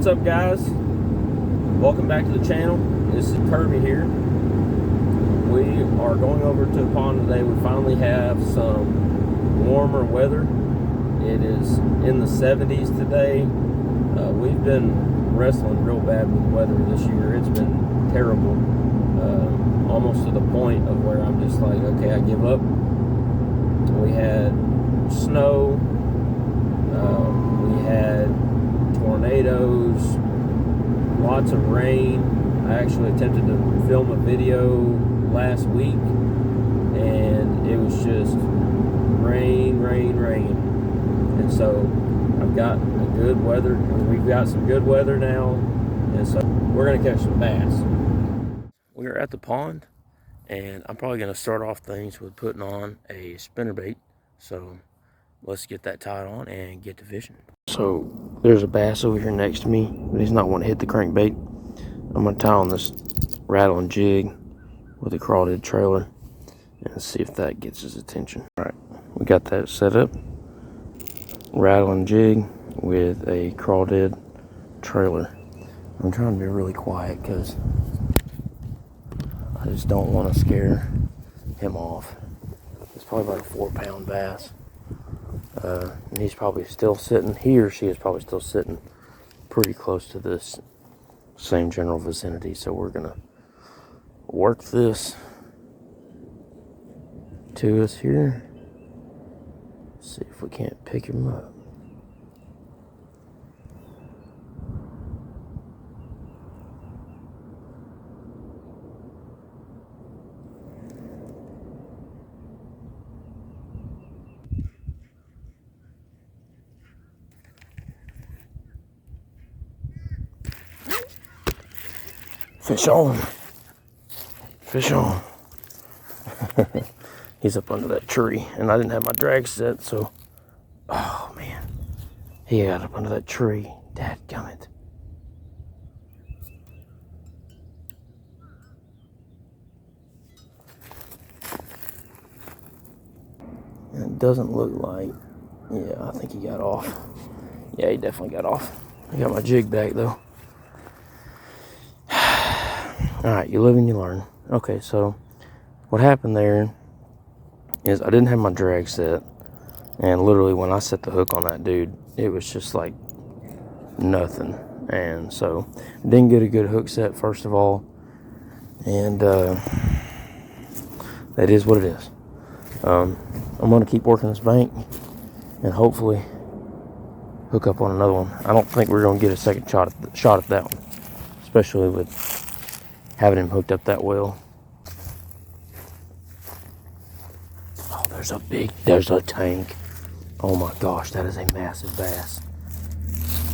What's up, guys? Welcome back to the channel. This is Kirby here. We are going over to the pond today. We finally have some warmer weather. It is in the 70s today. We've been wrestling real bad with weather this year. It's been terrible, almost to the point of where I'm just like, okay, I give up. We had snow. We had tornadoes, lots of rain. I actually attempted to film a video last week, and it was just rain. And so I've got we've got some good weather now, and so we're gonna catch some bass. We're at the pond, and I'm probably gonna start off things with putting on a spinnerbait. So let's get that tied on and get to fishing. So there's a bass over here next to me, but he's not wanting to hit the crankbait. I'm gonna tie on this rattling jig with a crawdad trailer and see if that gets his attention. All right, we got that set up. Rattling jig with a crawdad trailer. I'm trying to be really quiet because I just don't want to scare him off. It's probably about a 4-pound bass. And he's probably still sitting, he or she is probably still sitting pretty close to this same general vicinity. So we're gonna work this to us here. See if we can't pick him up. Fish on. Fish on. He's up under that tree, and I didn't have my drag set, so, oh man, he got up under that tree. Dadgummit. And it doesn't look like, yeah, I think he got off. Yeah, he definitely got off. I got my jig back though. Alright, you live and you learn. Okay, so what happened there is I didn't have my drag set, and literally when I set the hook on that dude, it was just like nothing. And so didn't get a good hook set, first of all, and that is what it is. I'm gonna keep working this bank and hopefully hook up on another one. I don't think we're gonna get a second shot at that one, especially with having him hooked up that well. Oh, there's a tank. Oh my gosh, that is a massive bass.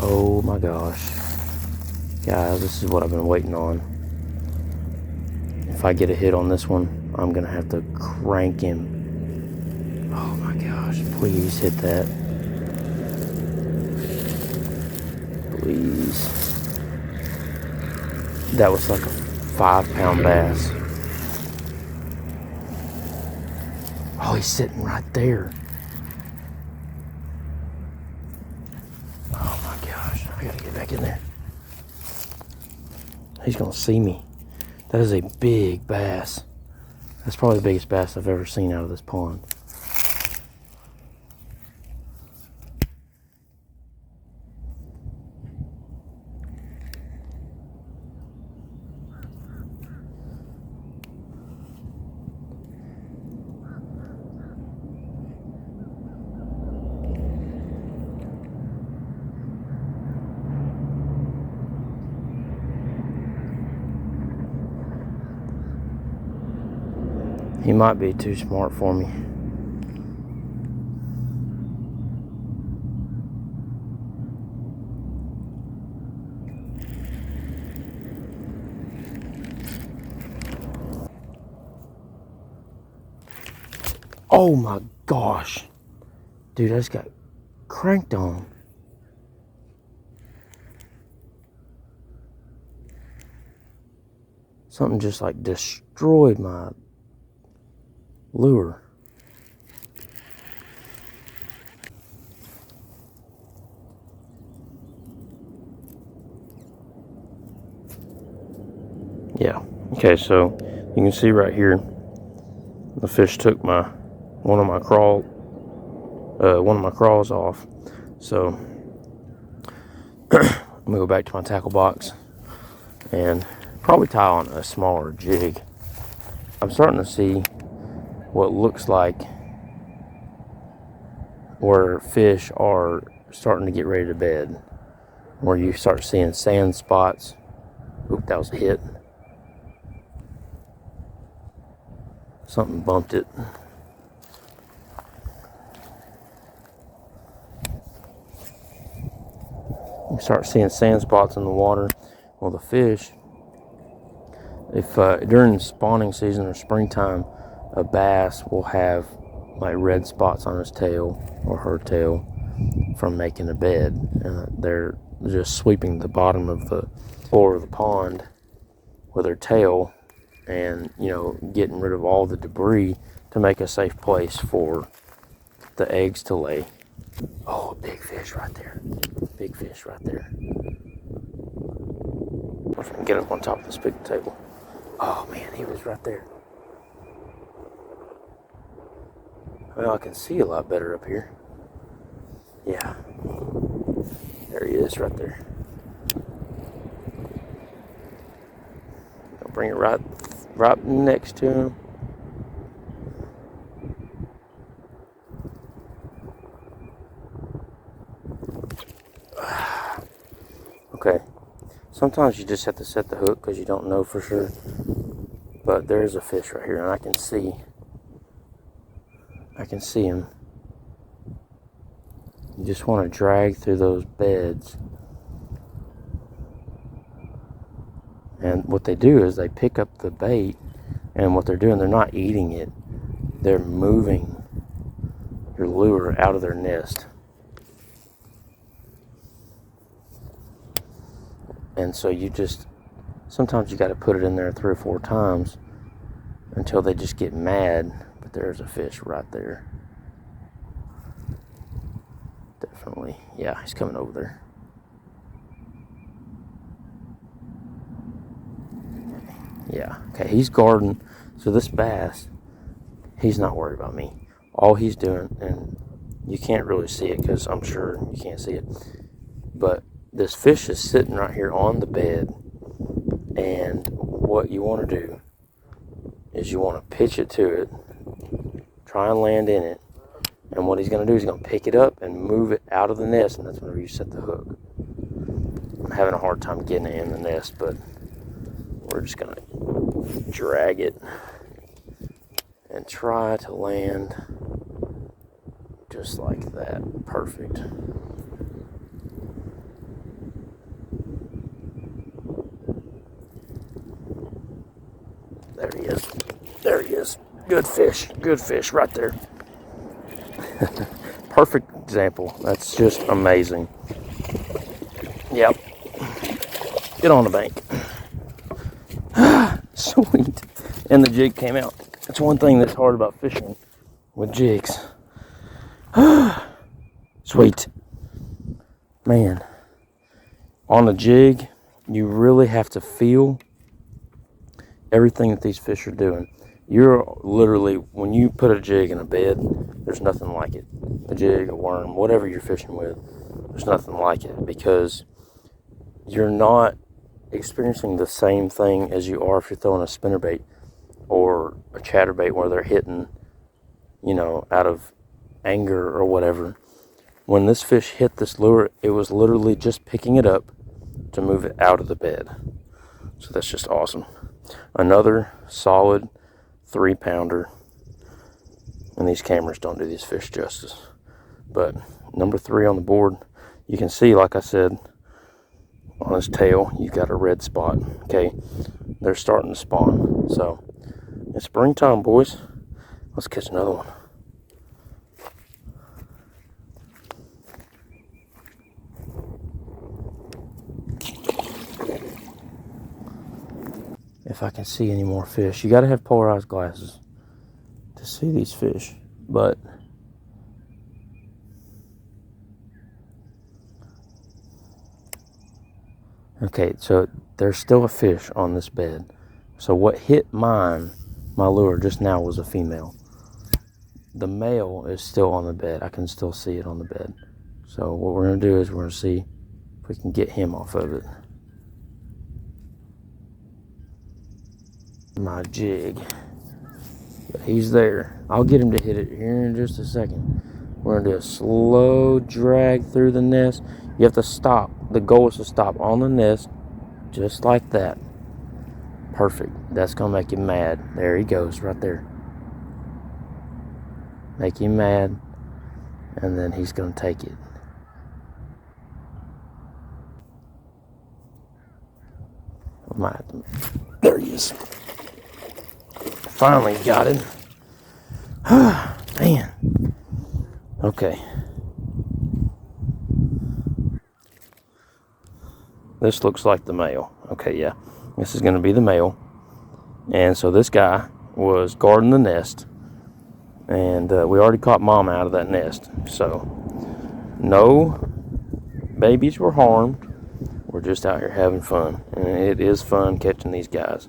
Oh my gosh. Guys, this is what I've been waiting on. If I get a hit on this one, I'm gonna have to crank him. Oh my gosh, please hit that. Please. That was like a 5-pound bass. Oh, he's sitting right there. Oh my gosh, I gotta get back in there. He's gonna see me. That is a big bass. That's probably the biggest bass I've ever seen out of this pond. He might be too smart for me. Oh my gosh. Dude, I just got cranked on. Something just like destroyed my lure. Yeah. Okay, so you can see right here, the fish took one of my crawls off. So I'm gonna go back to my tackle box and probably tie on a smaller jig. I'm starting to see what looks like where fish are starting to get ready to bed, where you start seeing sand spots. Oop, that was a hit. Something bumped it. You start seeing sand spots in the water. Well, the fish, if during spawning season or springtime, a bass will have like red spots on his tail or her tail from making a bed. They're just sweeping the bottom of the floor of the pond with their tail and, you know, getting rid of all the debris to make a safe place for the eggs to lay. Oh, big fish right there. Big fish right there. If I can get up on top of this big table. Oh man, he was right there. Well, I can see a lot better up here. Yeah. There he is right there. I'll bring it right next to him. Okay. Sometimes you just have to set the hook because you don't know for sure. But there's a fish right here, and I can see him. You just want to drag through those beds. And what they do is they pick up the bait, and what they're doing, they're not eating it. They're moving your lure out of their nest. And so sometimes you got to put it in there 3 or 4 times until they just get mad. But there's a fish right there. Definitely. Yeah, he's coming over there. Yeah, okay, he's guarding. So this bass, he's not worried about me. All he's doing, and you can't really see it because I'm sure you can't see it, but this fish is sitting right here on the bed, and what you want to do is you want to pitch it to it, try and land in it, and what he's going to do is he's going to pick it up and move it out of the nest, and that's whenever you set the hook. I'm having a hard time getting it in the nest, but we're just going to drag it and try to land just like that. Perfect. There he is. There he is. Good fish. Good fish right there. Perfect example. That's just amazing. Yep. Get on the bank. Sweet. And the jig came out. That's one thing that's hard about fishing with jigs. Sweet. Man. On a jig, you really have to feel everything that these fish are doing. You're literally, when you put a jig in a bed, there's nothing like it. A jig, a worm, whatever you're fishing with, there's nothing like it, because you're not experiencing the same thing as you are if you're throwing a spinnerbait or a chatterbait where they're hitting, you know, out of anger or whatever. When this fish hit this lure, it was literally just picking it up to move it out of the bed. So that's just awesome. Another solid 3-pounder, and these cameras don't do these fish justice. But number 3 on the board, you can see, like I said, on his tail, you've got a red spot. Okay, they're starting to spawn. So it's springtime, boys. Let's catch another one. If I can see any more fish. You got to have polarized glasses to see these fish. But okay, so there's still a fish on this bed. So what hit my lure just now was a female. The male is still on the bed. I can still see it on the bed. So what we're going to do is we're going to see if we can get him off of it. My jig. But he's there. I'll get him to hit it here in just a second. We're going to do a slow drag through the nest. You have to stop. The goal is to stop on the nest just like that. Perfect. That's going to make him mad. There he goes right there. Make him mad. And then he's going to take it. There he is. Finally got him. Man. Okay. This looks like the male. Okay, yeah. This is going to be the male. And so this guy was guarding the nest. And we already caught mom out of that nest. So no babies were harmed. We're just out here having fun. And it is fun catching these guys.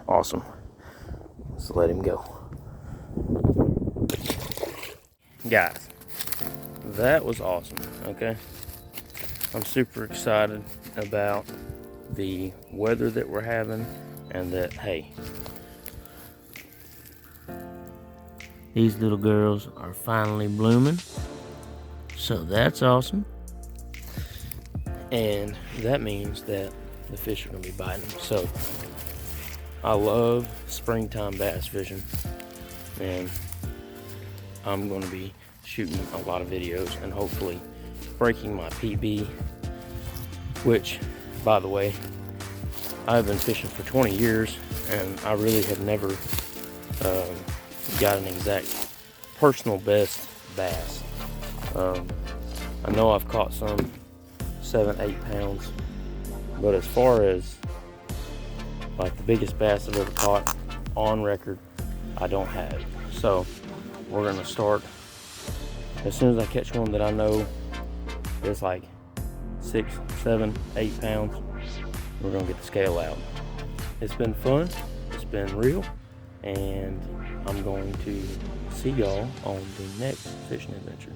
Awesome. Let's let him go. Guys, that was awesome, okay? I'm super excited about the weather that we're having, and that, hey, these little girls are finally blooming. So that's awesome. And that means that the fish are going to be biting them. So I love springtime bass fishing, and I'm going to be shooting a lot of videos and hopefully breaking my PB, which, by the way, I've been fishing for 20 years and I really have never got an exact personal best bass. I know I've caught some 7-8 pounds, but as far as like the biggest bass I've ever caught on record, I don't have. So we're gonna start as soon as I catch one that I know is like 6, 7, 8 pounds. We're gonna get the scale out. It's been fun, it's been real, and I'm going to see y'all on the next fishing adventure.